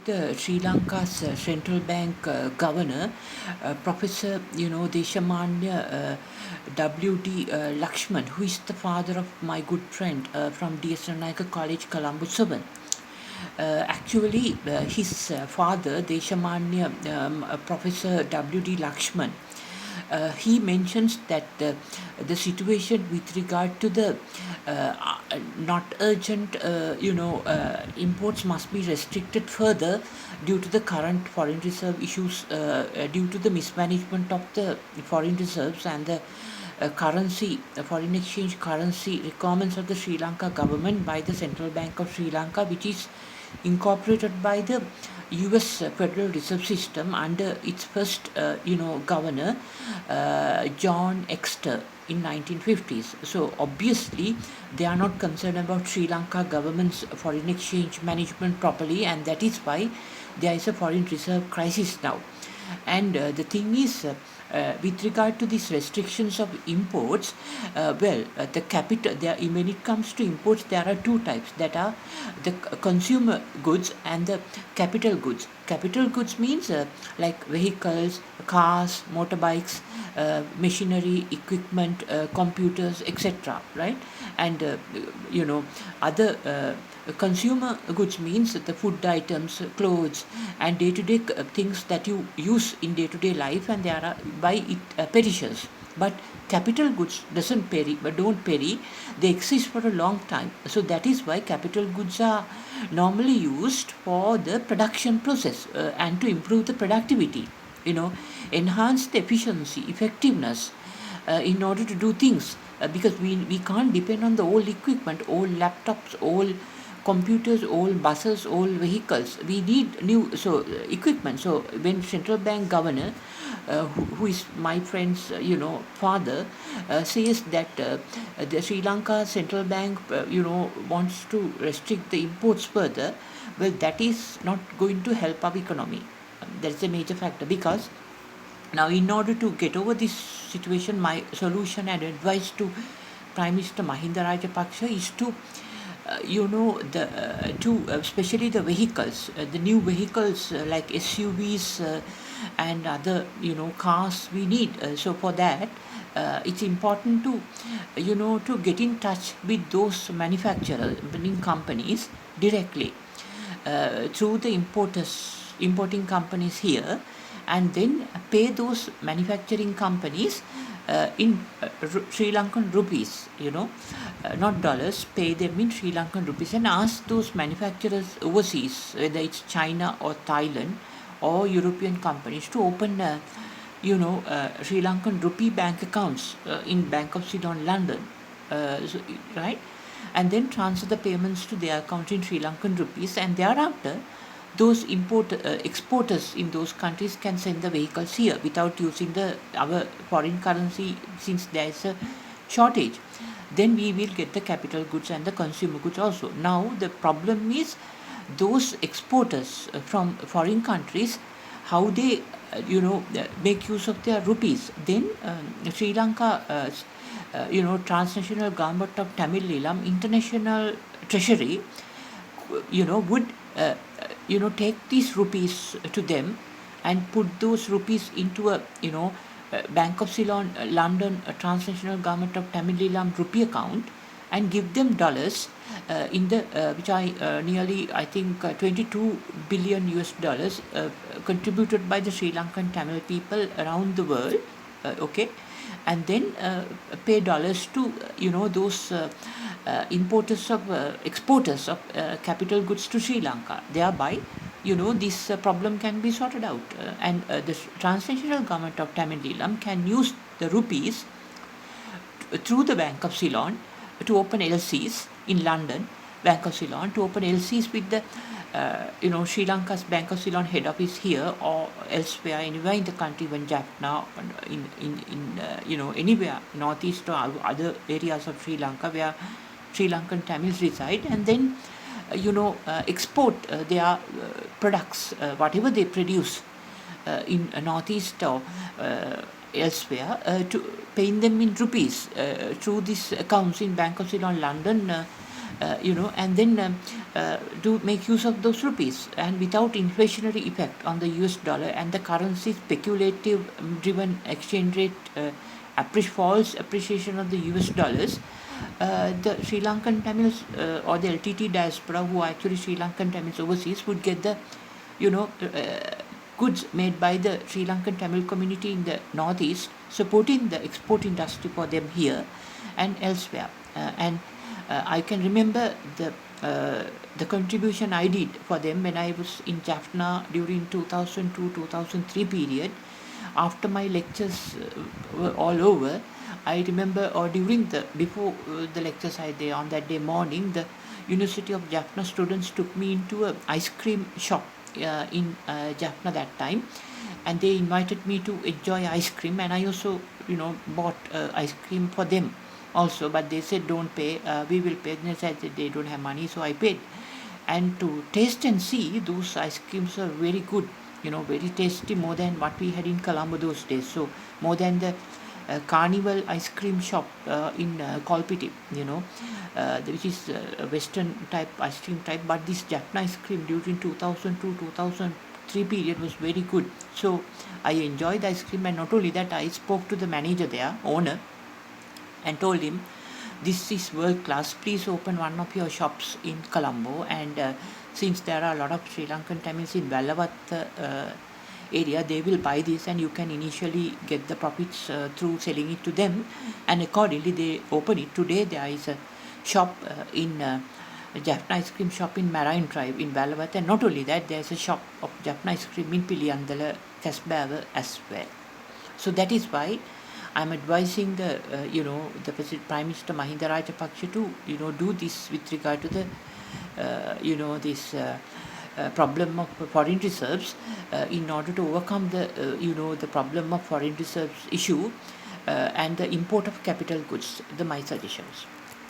Sri Lanka's central bank governor, Professor, Deshamanya W.D. Lakshman, who is the father of my good friend from D.S. Ranayaka College, Colombo 7. Actually, his father, Deshamanya Professor W.D. Lakshman, he mentions that the situation with regard to the not urgent, imports must be restricted further due to the current foreign reserve issues, due to the mismanagement of the foreign reserves and the foreign exchange currency requirements of the Sri Lanka government by the Central Bank of Sri Lanka, which is incorporated by the U.S. Federal Reserve System under its first, governor, John Exter in 1950s. So obviously, they are not concerned about Sri Lanka government's foreign exchange management properly, and that is why there is a foreign reserve crisis now. And the thing is, with regard to these restrictions of imports, the capital there, when it comes to imports, there are two types, that are the consumer goods and the capital goods. Capital goods means like vehicles, cars, motorbikes, machinery, equipment, computers, etc. Right? And other consumer goods means the food items, clothes, and day-to-day things that you use in day-to-day life, and they are by it perishes. But capital goods don't peri. They exist for a long time. So that is why capital goods are normally used for the production process and to improve the productivity. Enhance the efficiency, effectiveness in order to do things. Because we can't depend on the old equipment, old laptops, old computers, old buses, old vehicles. We need new equipment. So when central bank governor, who is my friend's father, says that the Sri Lanka central bank wants to restrict the imports further, well, that is not going to help our economy. That's a major factor, because now, in order to get over this situation, my solution and advice to Prime Minister Mahinda Rajapaksa is to, especially the vehicles, the new vehicles like SUVs and other, cars we need. So for that, it's important to, to get in touch with those manufacturing companies directly through the importing companies here, and then pay those manufacturing companies in Sri Lankan rupees, not dollars, pay them in Sri Lankan rupees, and ask those manufacturers overseas, whether it's China or Thailand or European companies, to open Sri Lankan rupee bank accounts in Bank of Ceylon, London, right? And then transfer the payments to their account in Sri Lankan rupees, and thereafter those exporters in those countries can send the vehicles here without using our foreign currency, since there is a shortage. Then we will get the capital goods and the consumer goods also. Now the problem is those exporters from foreign countries, how they make use of their rupees. Then Sri Lanka transnational government of Tamil Eelam International Treasury would take these rupees to them and put those rupees into a Bank of Ceylon London transnational government of Tamil Eelam rupee account, and give them dollars in the which are nearly, I think, 22 billion US dollars contributed by the Sri Lankan Tamil people around the world. Okay, and then pay dollars to those exporters of capital goods to Sri Lanka. Thereby, this problem can be sorted out, and the transnational government of Tamil Eelam can use the rupees through the Bank of Ceylon to open LCs in London, Bank of Ceylon, to open LCs with the Sri Lanka's Bank of Ceylon head office here or elsewhere, anywhere in the country, even Jaffna, in anywhere northeast or other areas of Sri Lanka where Sri Lankan Tamils reside, and then export their products, whatever they produce in northeast or elsewhere, to paying them in rupees through these accounts in Bank of Ceylon London, and then do make use of those rupees, and without inflationary effect on the US dollar and the currency speculative driven exchange rate false appreciation of the US dollars, the Sri Lankan Tamils or the LTT diaspora, who are actually Sri Lankan Tamils overseas, would get the you know goods made by the Sri Lankan Tamil community in the northeast, supporting the export industry for them here and elsewhere. And I can remember the contribution I did for them when I was in Jaffna during 2002-2003 period. After my lectures were all over, I remember, or during the before the lectures I did on that day morning, the University of Jaffna students took me into a ice cream shop in Jaffna that time, and they invited me to enjoy ice cream, and I also bought ice cream for them also, but they said don't pay, we will pay. And they said that they don't have money, so I paid. And to taste and see, those ice creams are very good, very tasty, more than what we had in Colombo those days. So more than the Carnival ice cream shop in Kolpiti, which is a Western type ice cream type. But this Jaffna ice cream during 2002-2003 period was very good. So I enjoyed the ice cream, and not only that, I spoke to the manager there, owner, and told him, this is world class, please open one of your shops in Colombo. And since there are a lot of Sri Lankan Tamils in Vallavath area, they will buy this, and you can initially get the profits through selling it to them. And accordingly they open it. Today there is a shop in Jaffna ice cream shop in Marine Drive in Vallavath, and not only that, there is a shop of Jaffna ice cream in Piliyandala, Kasbah as well. So that is why I'm advising the Prime Minister Mahinda Rajapaksa to do this with regard to the this problem of foreign reserves, in order to overcome the the problem of foreign reserves issue and the import of capital goods. My suggestions.